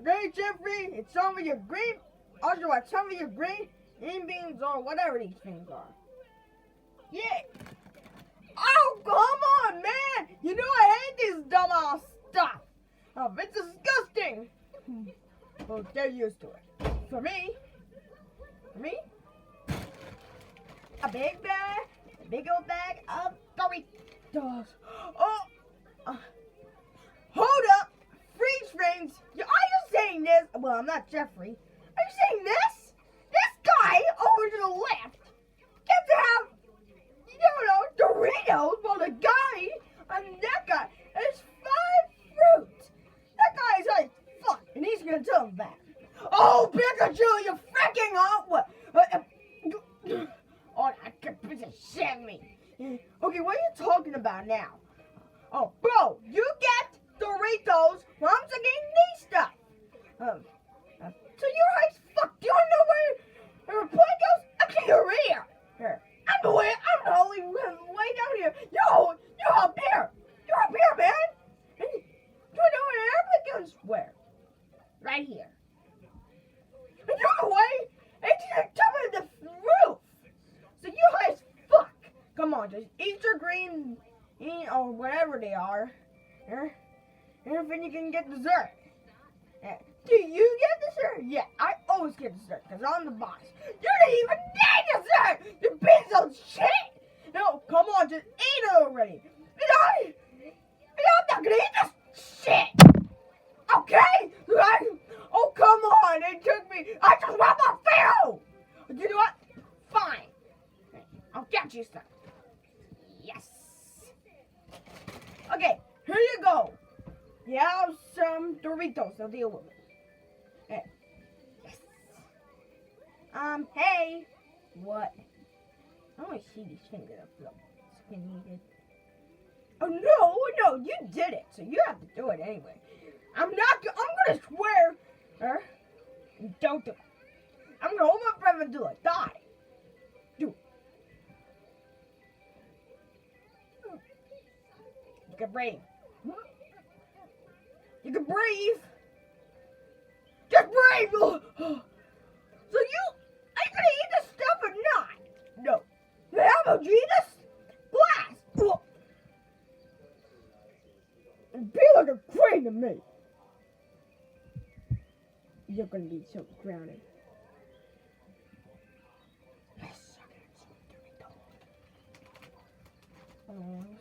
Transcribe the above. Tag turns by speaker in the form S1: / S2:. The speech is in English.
S1: Okay, Jeffrey, it's some of your green, also like some of your green beans or whatever these things are. Yeah. Oh, come on, man! You know I hate this dumbass stuff. Oh, it's disgusting. Well, they're used to it. For me, a big old bag of Doritos. Oh, hold up, freeze frames. Are you saying this? Well, I'm not Jeffrey. Are you saying this? This guy over to the left gets to have, Doritos, while the guy and that guy is 5 fruits. That guy's like, fuck, and he's gonna tell him that. Oh, Pikachu, you freaking what? Oh, that piece of shit me. Okay, what are you talking about now? Oh, bro, you get Doritos when I'm taking these stuff. So you're high as fuck. Do you know where the point goes? Actually, you're here. Here. I'm the only way down here. You're up here. You're up here, man. And you know where the airplane goes? Where? Right here. And you're the way. And you're coming to the roof. So you're high as fuck. Come on, just eat your green, or whatever they are. Here. And then you can get dessert. Do you get dessert? Yeah, I always get dessert because I'm the boss. You didn't even need dessert! You piece of shit! No, come on, just eat it already. I'm not gonna eat this shit! Okay? Oh, come on, it took me. I just want my fill! You know what? Fine. I'll get you some. Yes. Okay, here you go. You have some Doritos. I'll deal with it. Hey. Yes. Hey. What? I want to see these fingers up low. Oh, no, you did it. So you have to do it anyway. I'm gonna swear. Don't do it. I'm gonna hold my breath until I die. Do it. You can breathe. You can breathe. Just breathe. So are you gonna eat this stuff or not? No. How about you eat this? Blast. You feel like a crane to me. You're gonna be so grounded. Yes, I can.